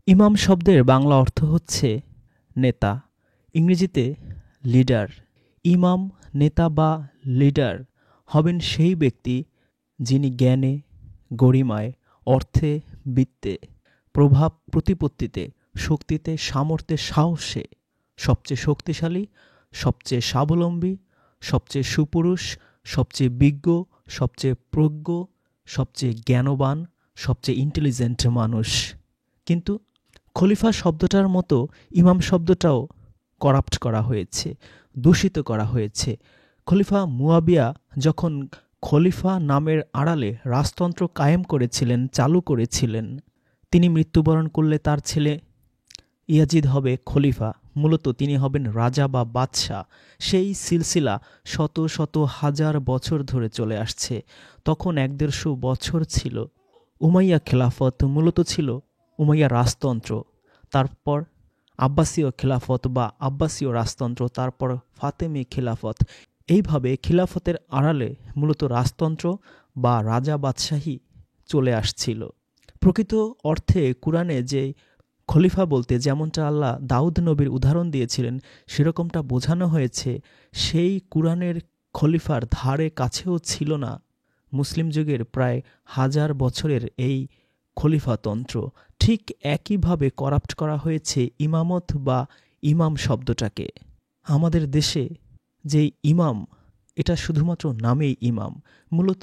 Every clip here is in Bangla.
ইমাম শব্দের বাংলা অর্থ হচ্ছে নেতা, ইংরেজিতে লিডার। ইমাম, নেতা বা লিডার হবেন সেই ব্যক্তি যিনি জ্ঞানে, গরিমায়, অর্থে, বিত্তে, প্রভাব প্রতিপত্তিতে, শক্তিতে, সামর্থ্যে, সাহসে সবচেয়ে শক্তিশালী, সবচেয়ে স্বাবলম্বী, সবচেয়ে সুপুরুষ, সবচেয়ে বিজ্ঞ, সবচেয়ে প্রজ্ঞ, সবচেয়ে জ্ঞানবান, সবচেয়ে ইন্টেলিজেন্ট মানুষ। কিন্তু খলিফা শব্দটার মতো ইমাম শব্দটাও করাপ্ট করা হয়েছে, দূষিত করা হয়েছে। খলিফা মুয়াবিয়া যখন খলিফা নামের আড়ালে রাজতন্ত্র কায়েম করেছিলেন, চালু করেছিলেন, তিনি মৃত্যুবরণ করলে তার ছেলে ইয়াজিদ হবে খলিফা। মূলত তিনি হবেন রাজা বা বাদশাহ। সেই সিলসিলা শত শত হাজার বছর ধরে চলে আসছে। তখন ১৫০ বছর ছিল উমাইয়া খেলাফত, মূলত ছিল উমাইয়া রাজতন্ত্র। তারপর আব্বাসীয় খেলাফত বা আব্বাসীয় রাজতন্ত্র, তারপর ফাতেমি খেলাফত। এইভাবে খিলাফতের আড়ালে মূলত রাজতন্ত্র বা রাজা বাদশাহী চলে আসছিল। প্রকৃত অর্থে কুরআনে যে খলিফা বলতে যেমনটা আল্লাহ দাউদ নবীর উদাহরণ দিয়েছিলেন, সেরকমটা বোঝানো হয়েছে সেই কুরআনের খলিফার ধারে কাছেও ছিল না মুসলিম যুগের প্রায় ১০০০ বছরের এই খলিফাতন্ত্র। ঠিক একইভাবে করাপ্ট করা হয়েছে ইমামত বা ইমাম শব্দটাকে। আমাদের দেশে যে ইমাম, এটা শুধুমাত্র নামেই ইমাম। মূলত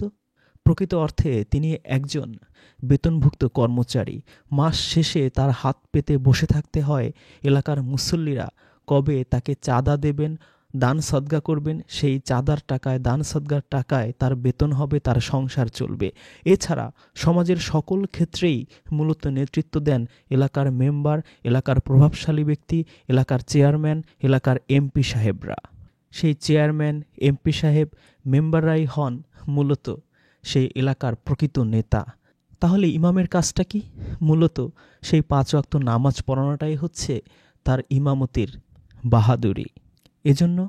প্রকৃত অর্থে তিনি একজন বেতনভুক্ত কর্মচারী। মাস শেষে তার হাত পেতে বসে থাকতে হয় এলাকার মুসল্লিরা কবে তাকে চাঁদা দেবেন, দান সদগা করবেন, সেই চাঁদার টাকায়, দান সদগার টাকায় তার বেতন হবে, তার সংসার চলবে। এছাড়া সমাজের সকল ক্ষেত্রেই মূলত নেতৃত্ব দেন এলাকার মেম্বার, এলাকার প্রভাবশালী ব্যক্তি, এলাকার চেয়ারম্যান, এলাকার এমপি সাহেবরা। সেই চেয়ারম্যান, এমপি সাহেব, মেম্বাররাই হন মূলত সেই এলাকার প্রকৃত নেতা। তাহলে ইমামের কাজটা কি? মূলত সেই ৫ ওয়াক্ত নামাজ পড়ানোটাই হচ্ছে তার ইমামতির বাহাদুরি। এজন্য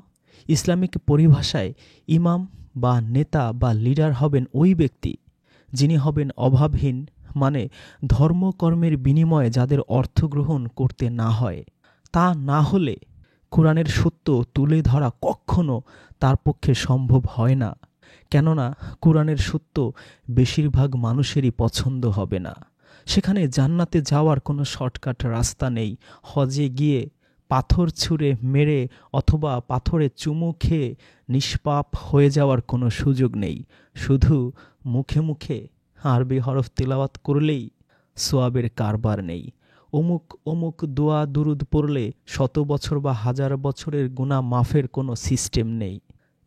ইসলামিক পরিভাষায় ইমাম বা নেতা বা লিডার হবেন ওই ব্যক্তি যিনি হবেন অভাবহীন, মানে ধর্মকর্মের বিনিময়ে যাদের অর্থ গ্রহণ করতে না হয়। তা না হলে কোরআনের সত্য তুলে ধরা কখনো তার পক্ষে সম্ভব হয় না। কেননা কোরআনের সত্য বেশিরভাগ মানুষেরই পছন্দ হবে না। সেখানে জান্নাতে যাওয়ার কোনো শর্টকাট রাস্তা নেই। হজে গিয়ে পাথর ছুঁড়ে মেরে অথবা পাথরে চুমু খেয়ে নিষ্পাপ হয়ে যাওয়ার কোনো সুযোগ নেই। শুধু মুখে মুখে আরবি হরফ তিলাওয়াত করলেই সোয়াবের কারবার নেই। অমুক অমুক দোয়া দুরুদ পড়লে ১০০ বছর বা ১০০০ বছরের গুনাহ মাফের কোনো সিস্টেম নেই।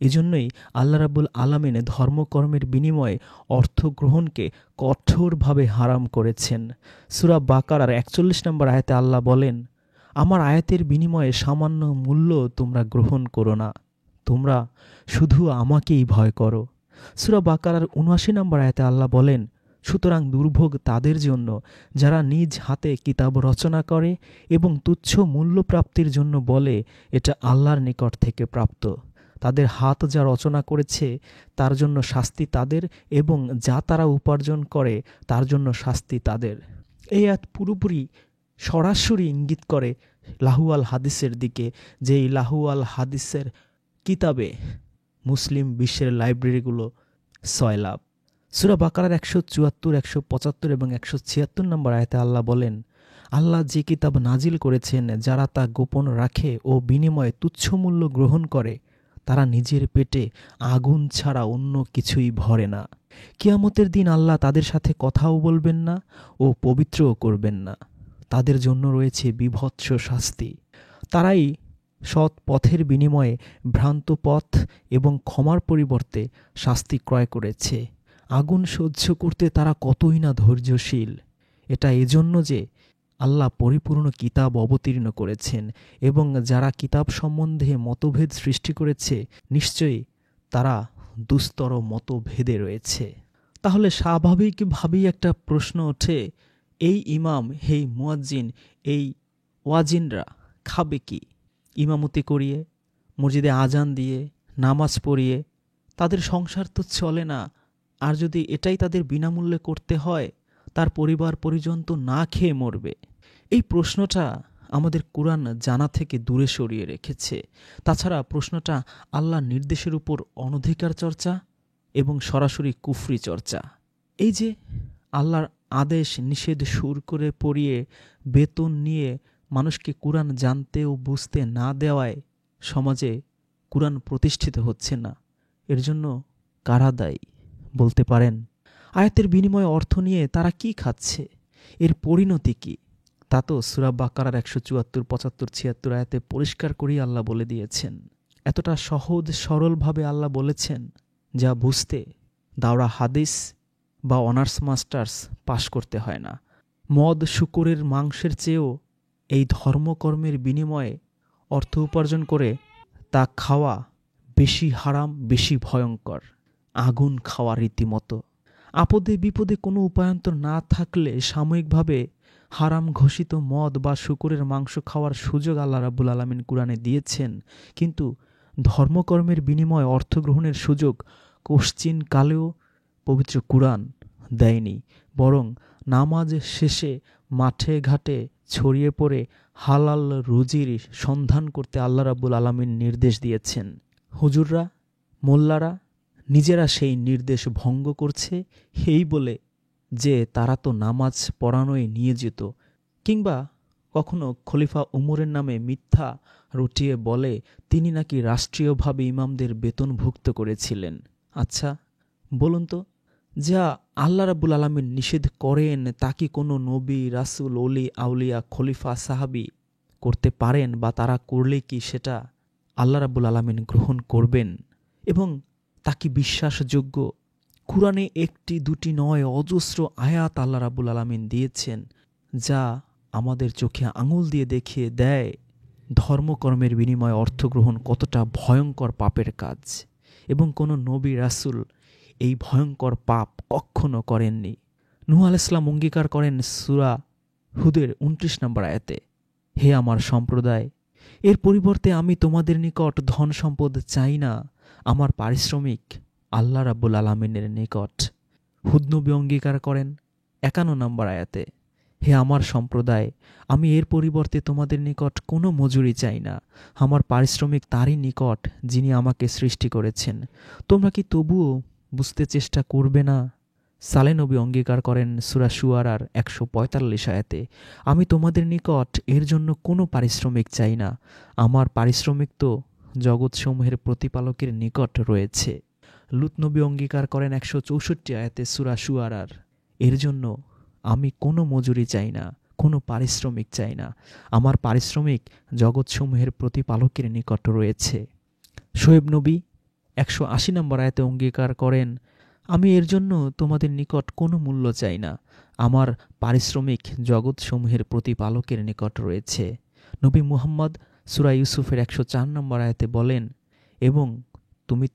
এজন্যই আল্লাহ রাব্বুল আলামিন ধর্মকর্মের বিনিময়ে অর্থ গ্রহণকে কঠোরভাবে হারাম করেছেন। সূরা বাকারার ৪১ নম্বর আয়াতে আল্লাহ বলেন, আমার আয়াতের বিনিময়ে সামান্য মূল্য তোমরা গ্রহণ করো না, তোমরা শুধু আমাকেই ভয় করো। সূরা বাকারার ৭৯ নম্বর আয়াতে আল্লাহ বলেন, সুতরাং দুর্ভোগ তাদের জন্য যারা নিজ হাতে কিতাব রচনা করে এবং তুচ্ছ মূল্য প্রাপ্তির জন্য বলে এটা আল্লাহর নিকট থেকে প্রাপ্ত। তাদের হাত যা রচনা করেছে তার জন্য শাস্তি তাদের, এবং যা তারা উপার্জন করে তার জন্য শাস্তি তাদের। এই আয়াত পুরোপুরি সরাসরি ইঙ্গিত করে লাহুয়াল হাদিসের দিকে, যেই লাহুয়াল হাদিসের কিতাবে মুসলিম বিশ্বের লাইব্রেরিগুলো সয়লাব। সূরা বাকারার ১৭৪, ১৭৫ এবং ১৭৬ নম্বর আয়াতে আল্লাহ বলেন, আল্লাহ যে কিতাব নাজিল করেছেন যারা তা গোপন রাখে ও বিনিময়ে তুচ্ছ মূল্য গ্রহণ করে তারা নিজের পেটে আগুন ছাড়া অন্য কিছুই ভরে না। কিয়ামতের দিন আল্লাহ তাদের সাথে কথাও বলবেন না ও পবিত্রও করবেন না। তাদের জন্য রয়েছে বীভৎস শাস্তি। তারাই সৎ পথের বিনিময়ে ভ্রান্ত পথ এবং ক্ষমার পরিবর্তে শাস্তি ক্রয় করেছে। আগুন সহ্য করতে তারা কতই না ধৈর্যশীল। এটা এজন্য যে আল্লাহ পরিপূর্ণ কিতাব অবতীর্ণ করেছেন, এবং যারা কিতাব সম্বন্ধে মতভেদ সৃষ্টি করেছে নিশ্চয়ই তারা দুস্তর মতভেদে রয়েছে। তাহলে স্বাভাবিকভাবেই একটা প্রশ্ন ওঠে, এই ইমাম, এই মুয়াজ্জিন, এই ওয়াজিনরা খাবে কি? ইমামতি করিয়ে, মসজিদে আজান দিয়ে, নামাজ পড়িয়ে তাদের সংসার তো চলে না। আর যদি এটাই তাদের বিনামূল্যে করতে হয়, তার পরিবার পরিজন তো না খেয়ে মরবে। এই প্রশ্নটা আমাদের কোরআন জানা থেকে দূরে সরিয়ে রেখেছে। তাছাড়া প্রশ্নটা আল্লাহর নির্দেশের উপর অনধিকার চর্চা এবং সরাসরি কুফরি চর্চা। এই যে আল্লাহর আদেশ নিষেধ সুর করে পড়িয়ে বেতন নিয়ে মানুষকে কোরআন জানতে ও বুঝতে না দেওয়ায় সমাজে কোরআন প্রতিষ্ঠিত হচ্ছে না, এর জন্য কারা দায়ী বলতে পারেন? আয়াতের বিনিময়ে অর্থ নিয়ে তারা কি খাচ্ছে, এর পরিণতি কি? তা তো সূরা বাকারার ১৭৪, ৭৫, ৭৬ আয়াতে পরিষ্কার করেই আল্লাহ বলে দিয়েছেন। এতটা সহজ সরলভাবে আল্লাহ বলেছেন যা বুঝতে দাওরা হাদিস বা অনার্স মাস্টার্স পাশ করতে হয় না। মদ শূকরের মাংসের চেয়েও এই ধর্মকর্মের বিনিময়ে অর্থ উপার্জন করে তা খাওয়া বেশি হারাম, বেশি ভয়ঙ্কর, আগুন খাওয়া রীতিমতো। আপদে বিপদে কোনো উপায়ান্তর না থাকলে সাময়িকভাবে হারাম ঘোষিত মদ বা শূকরের মাংস খাওয়ার সুযোগ আল্লাহ রাব্বুল আলামিন কোরআনে দিয়েছেন, কিন্তু ধর্মকর্মের বিনিময়ে অর্থ গ্রহণের সুযোগ কোশ্চিন কালেও পবিত্র কোরআন দেয়নি। বরং নামাজ শেষে মাঠে ঘাটে ছড়িয়ে পড়ে হালাল রুজির সন্ধান করতে আল্লাহ রাব্বুল আলামিন নির্দেশ দিয়েছেন। হুজুররা, মোল্লারা নিজেরা সেই নির্দেশ ভঙ্গ করছে এই বলে যে তারা তো নামাজ পড়ানোয় নিয়োজিত, কিংবা কখনো খলিফা উমরের নামে মিথ্যা রটিয়ে বলে তিনি নাকি রাষ্ট্রীয়ভাবে ইমামদের বেতনভুক্ত করেছিলেন। আচ্ছা বলুন তো, যা আল্লাহ রাব্বুল আলামিন নিষেধ করেন তা কি কোনো নবী, রাসূল, ওলি, আউলিয়া, খলিফা, সাহাবী করতে পারেন? বা তারা করলে কি সেটা আল্লাহ রাব্বুল আলামিন গ্রহণ করবেন এবং তা কি বিশ্বাসযোগ্য? কুরআনে একটি দুটি নয়, অজস্র আয়াত আল্লাহ রাব্বুল আলামিন দিয়েছেন যা আমাদের চোখে আঙুল দিয়ে দেখিয়ে দেয় ধর্মকর্মের বিনিময়ে অর্থগ্রহণ কতটা ভয়ঙ্কর পাপের কাজ, এবং কোনো নবী, রাসূল এই ভয়ঙ্কর পাপ কখনো করেননি। নূহ আলাইহিস সালাম অঙ্গীকার করেন সূরা হুদের ২৯ নম্বর আয়াতে, হে আমার সম্প্রদায়, এর পরিবর্তে আমি তোমাদের নিকট ধন সম্পদ চাই না, আমার পারিশ্রমিক আল্লাহ রাব্বুল আলামিনের নিকট। হুদ নবী অঙ্গীকার করেন ৫১ নম্বর আয়াতে, হে আমার সম্প্রদায়, আমি এর পরিবর্তে তোমাদের নিকট কোনো মজুরি চাই না, আমার পারিশ্রমিক তারই নিকট যিনি আমাকে সৃষ্টি করেছেন। তোমরা কি তবুও বুঝতে চেষ্টা করবে না? সালেহ নবী অঙ্গীকার করেন সূরা শুআরার ১৪৫ আয়াতে, আমি তোমাদের নিকট এর জন্য কোনো পারিশ্রমিক চাই না, আমার পারিশ্রমিক তো জগৎসমূহের প্রতিপালকের নিকট রয়েছে। লূত নবী অঙ্গীকার করেন ১৬৪ আয়াতে সূরা শুআরার, এর জন্য আমি কোনো মজুরি চাই না, কোনো পারিশ্রমিক চাই না, আমার পারিশ্রমিক জগৎসমূহের প্রতিপালকের নিকট রয়েছে। শোয়েব নবী ১৮০ নম্বর আয়াতে অঙ্গীকার করেন, আমি এর জন্য তোমাদের নিকট কোনো মূল্য চাই না, আমার পারিশ্রমিক জগৎসমূহের প্রতিপালকের নিকট রয়েছে। নবী মুহাম্মদ সূরা ইউসুফের ১০৪ নম্বর আয়াতে বলেন, এবং তুমি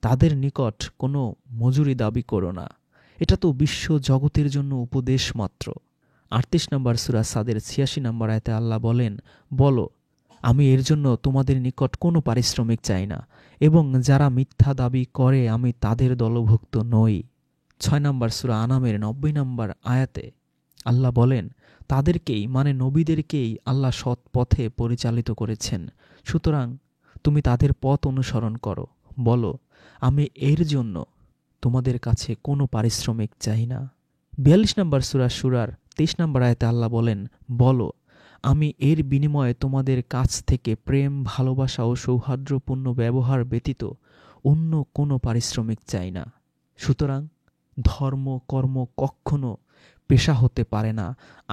তাদের নিকট কোনো মজুরি দাবি করো না, এটা তো বিশ্ব জগতের জন্য উপদেশ মাত্র। ৩৮ নম্বর সূরা সাদের ৮৬ নম্বর আয়াতে আল্লাহ বলেন, বলো আমি এর জন্য তোমাদের নিকট কোনো পারিশ্রমিক চাই না, এবং যারা মিথ্যা দাবি করে আমি তাদের দলভুক্ত নই। ৬ নম্বর সূরা আনামের ৯০ নম্বর আয়াতে আল্লাহ বলেন, তাদেরকেই মানে নবীদেরকেই আল্লাহ সৎ পথে পরিচালিত করেছেন, সুতরাং তুমি তাদের পথ অনুসরণ করো। বলো আমি এর জন্য তোমাদের কাছে কোনো পারিশ্রমিক চাই না। ৪২ নম্বর সূরা শুরার ২৩ নম্বর আয়াতে আল্লাহ বলেন, বলো আমি এর বিনিময়ে তোমাদের কাছ থেকে প্রেম, ভালোবাসা ও সৌহার্দ্যপূর্ণ ব্যবহার ব্যতীত অন্য কোনো পারিশ্রমিক চাই না। সুতরাং ধর্ম কর্ম কখনো পেশা হতে পারে না,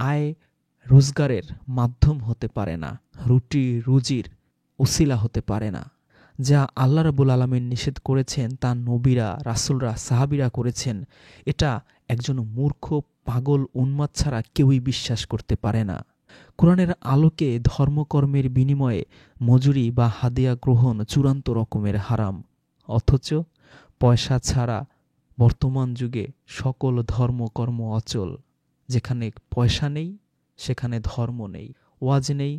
আয় রোজগারের মাধ্যম হতে পারে না, রুটি রুজির উসিলা হতে পারে না। যা আল্লাহ রাব্বুল আলামিন নিষেধ করেছেন তা নবীরা, রাসূলরা, সাহাবীরা করেছেন, এটা একজন মূর্খ, পাগল, উন্মাদ ছাড়া কেউই বিশ্বাস করতে পারে না। কোরআনের আলোকে ধর্মকর্মের বিনিময়ে মজুরি বা হাদিয়া গ্রহণ চূড়ান্ত রকমের হারাম। অথচ পয়সা ছাড়া বর্তমান যুগে সকল ধর্মকর্ম অচল। যেখানে পয়সা নেই সেখানে ধর্ম নেই, ওয়াজ নেই,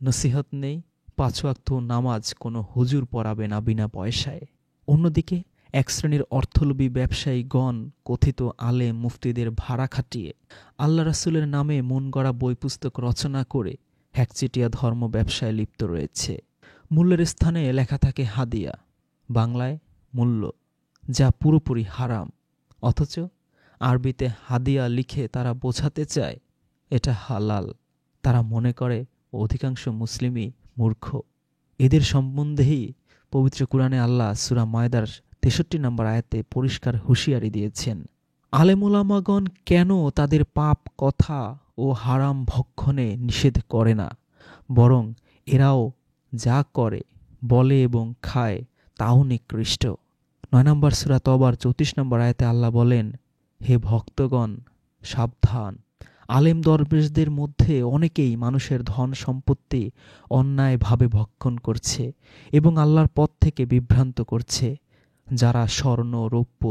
নসিহত নেই, ৫ ওয়াক্ত নামাজ কোনো হুজুর পড়াবে না বিনা পয়সায়। অন্যদিকে এক শ্রেণীর অর্থলোভী ব্যবসায়ীগণ কথিত আলেম মুফতিদের ভাড়া খাটিয়ে আল্লাহ রাসূলের নামে মন গড়া বই পুস্তক রচনা করে হ্যাকচিটিয়া ধর্ম ব্যবসায় লিপ্ত রয়েছে। মূল্যের স্থানে লেখা থাকে হাদিয়া, বাংলায় মূল্য, যা পুরোপুরি হারাম। অথচ আরবিতে হাদিয়া লিখে তারা বোঝাতে চায় এটা হালাল। তারা মনে করে অধিকাংশ মুসলিমই মূর্খ। এদের সম্বন্ধেই পবিত্র কুরআনে আল্লাহ সূরা মায়দার ৬৩ নম্বর আয়াতে পরিষ্কার হুঁশিয়ারি দিয়েছেন। আলেম ওলামাগণ কেন তাদের পাপ কথা ও হারাম ভক্ষণে নিষেধ করে না, বরং এরাও যা করে, বলে এবং খায় তাও নিকৃষ্ট। ৯ নম্বর সূরা তওবার ৩৪ নম্বর আয়াতে আল্লাহ বলেন, হে ভক্তগণ, সাবধান! আলেম দরবেশদের মধ্যে অনেকেই মানুষের ধন সম্পত্তি অন্যায়ভাবে ভক্ষণ করছে এবং আল্লাহর পথ থেকে বিভ্রান্ত করছে। যারা স্বর্ণ রৌপ্য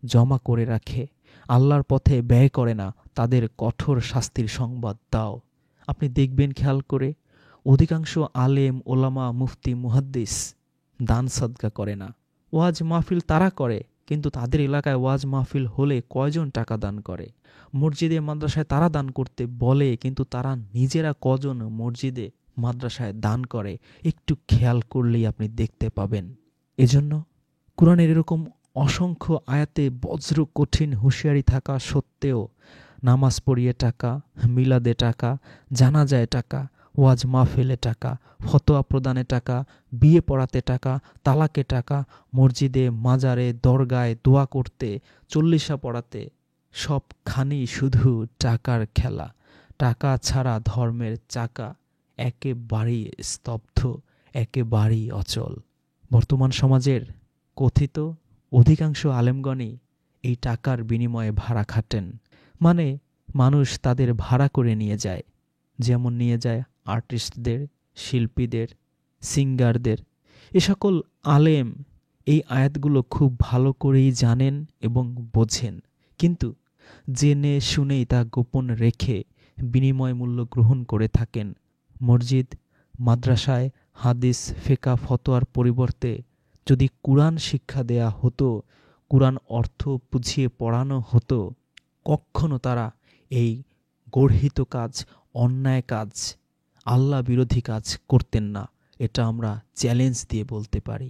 জমা করে রাখে, আল্লাহর পথে ব্যয় করে না, তাদের কঠোর শাস্তির সংবাদ দাও। আপনি দেখবেন খেয়াল করে, অধিকাংশ আলেম ওলামা মুফতি মুহাদ্দিস দান সাদকা করে না। ওয়াজ মাহফিল তারা করে, কিন্তু তাদের এলাকায় ওয়াজ মাহফিল হলে কয়জন টাকা দান করে? মসজিদে মাদ্রাসায় তারা দান করতে বলে, কিন্তু তারা নিজেরা কজন মসজিদে মাদ্রাসায় দান করে একটু খেয়াল করলেই আপনি দেখতে পাবেন। এজন্য কুরআনের এরকম অসংখ্য আয়াতে বজ্র কঠিন হুঁশিয়ারি থাকা সত্ত্বেও নামাজ পড়িয়ে টাকা, মিলাদে টাকা, জানাজায় টাকা, ওয়াজ মাহফিলে টাকা, ফতোয়া প্রদানে টাকা, বিয়ে পড়াতে টাকা, তালাকে টাকা, মসজিদে মাজারে দরগায় দোয়া করতে, চল্লিশা পড়াতে, সবখানি শুধু টাকার খেলা। টাকা ছাড়া ধর্মের চাকা একেবারেই স্তব্ধ, একেবারেই অচল। বর্তমান সমাজের কথিত অধিকাংশ আলেমগণই এই টাকার বিনিময়ে ভাড়া খাটেন। মানে মানুষ তাদের ভাড়া করে নিয়ে যায়, যেমন নিয়ে যায় আর্টিস্টদের, শিল্পীদের, সিঙ্গারদের। এ সকল আলেম এই আয়াতগুলো খুব ভালো করেই জানেন এবং বোঝেন, কিন্তু জেনে শুনেই তা গোপন রেখে বিনিময় মূল্য গ্রহণ করে থাকেন। মসজিদ মাদ্রাসায় হাদিস ফিকহ ফতোয়ার পরিবর্তে যদি কুরআন শিক্ষা দেয়া হতো, কুরআন অর্থ বুঝিয়ে পড়ানো হতো, কখনো তারা এই গর্হিত কাজ, অন্যায় কাজ, আল্লাহ বিরোধী কাজ করতেন না। এটা আমরা চ্যালেঞ্জ দিয়ে বলতে পারি।